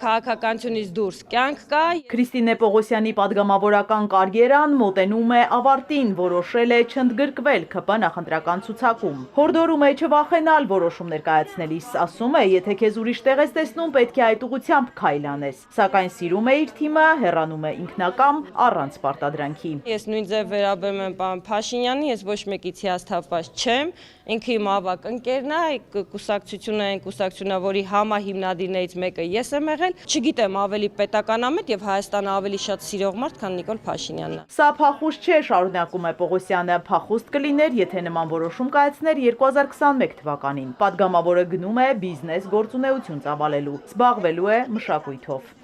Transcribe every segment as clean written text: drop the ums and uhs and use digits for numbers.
Քաղաքականությունից դուրս կյանք կա։ Քրիստինե Պողոսյանի պատգամավորական կարիերան մոտենում է ավարտին, որոշել է չընդգրկվել ՔՊ նախընտրական ցուցակում։ Հորդորում է չվախենալ որոշում ներկայացնելիս, ասում է, եթե քեզ ուրիշ տեղ ես տեսնում, պետք է այդ ուղղությամբ քայլ անես։ Սակայն սիրում է իր թիմը, հեռանում է ինքնակամ, առանց պարտադրանքի։ Ես նույն ձև վերաբերում եմ պարոն Փաշինյանին, ես ոչ մեկից հիասթափված չեմ, ինքը իմ ավագ ընկերն է, կուսակցությունը այն կուսակցությունն է, որի համահիմնադիրներից մեկը ես եմ եղել, չգիտեմ ավելի պետականամետ եւ Հայաստանը ավելի շատ սիրող մարդ, քան Նիկոլ Փաշինյանն է։ Սա փախուստ չէ, շարունակում է Պողոսյանը, փախուստ կլիներ, եթե նման որոշում կայացներ 2021 թվականին։ Պատգամավորը գնում է բիզնես գործունեություն ծավալելու, զբաղվելու է մշակույթով։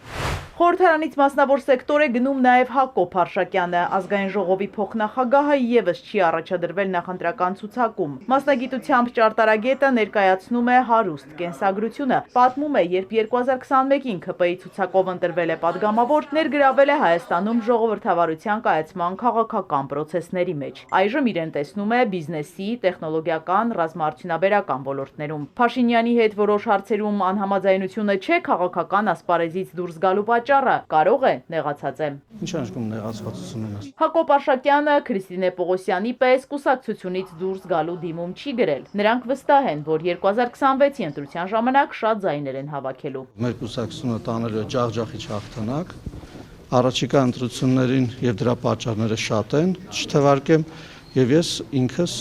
Խորհրդարանից մասնավոր սեկտոր է գնում նաև Հակոբ Արշակյանը, ազգային ժողովի փոխնախագահը եւս չի առաջադրվել նախընտրական ցուցակում։ Մասնագիտությամբ ճարտարագետը ներկայացնում է հարուստ կենսագրությունը, պատմում է, երբ 2021-ին ՔՊ-ի ցուցակով ընտրվել է պատգամավոր, ներգրավել է Հայաստանում ժողովրդավարության կայացման քաղաքական պրոցեսների մեջ։ Այժմ իրեն տեսնում է բիզնեսի, տեխնոլոգիական, ռազմաարդյունաբերական ոլորտներում։ Փաշինյանի հետ որոշ հարցերում անհամաձայնությունը չէ քաղաքական ասպարեզից դուրս գալու կարող է նեղացած է։ Ինչ անշկում նեղացվածություն ունես։ Հակոբ Արշակյանը Քրիստինե Պողոսյանի պես կուսակցությունից դուրս գալու դիմում չի գրել։ Նրանք վստահ են, որ 2026-ի ընտրության ժամանակ շատ ձայներ են հավաքելու։ Մեր կուսակցությունը տանելու է ջախջախիչ հաղթանակ, առաջիկա ընտրություններին եւ դրա պատճառները շատ են, չթվարկեմ, եւ ես ինքս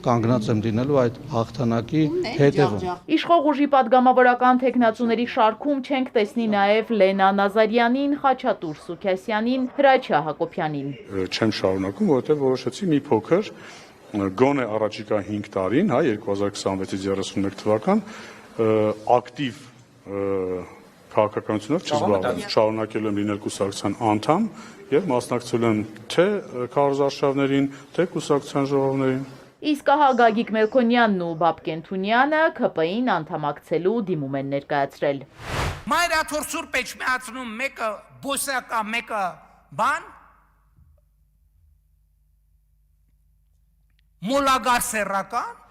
կանգնած եմ լինելու այդ հաղթանակի հետևում։ Իշխող ուժի պատգամավորական թեկնածուների շարքում չենք տեսնի նաև Լենա Նազարյանին, Խաչատուր Սուքասյանին, Հրաչյա Հակոբյանին։ Չեմ շարունակում, որովհետև որոշեցի մի փոքր գոնե առաջիկա 5 տարին, 2026-ից 31 թվական ակտիվ քաղաքականությունով չզբաղվել։ Շարունակել եմ լինել կուսակցության անդամ եւ մասնակցել եմ թե քարոզարշավներին, թե կուսակցության ժողովներին։ Իսկ ահա Գագիկ Մելքոնյանն ու Բաբկեն Թունյանը ՔՊ-ին անդամակցելու դիմում են ներկայացրել։ Մայրաթոր Սուրբ Էջմիածնում մեկը բոսական, մեկը բան մոլագար սեռական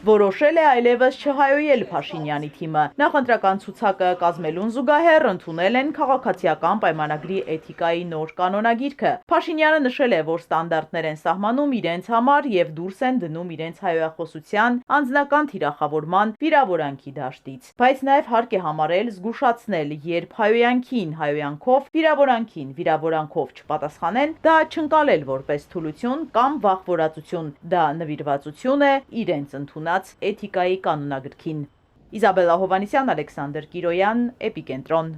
Որոշել է այլևս չհայոյել Փաշինյանի թիմը։ Նախընտրական ցուցակը կազմելուն զուգահեռ ընդունել են քաղաքացիական պայմանագրի էթիկայի նոր կանոնագիրքը։ Փաշինյանը նշել է, որ ստանդարտներ են սահմանում իրենց համար եւ դուրս են դնում իրենց հայոյախոսության, անձնական թիրախավորման, վիրավորանքի դաշտից։ Բայց նաեւ հարկ է համարել զգուշացնել, երբ հայոյանքին հայոյանքով, վիրավորանքին վիրավորանքով չպատասխանեն, դա չընկալել որպես թուլություն կամ վախվորածություն, դա նվիրվածություն է իրենց ընդունած էթիկայի կանոնագրքին։ Իզաբելլա Հովանեսյան, Ալեքսանդր Կիրոյան, Էպիկենտրոն։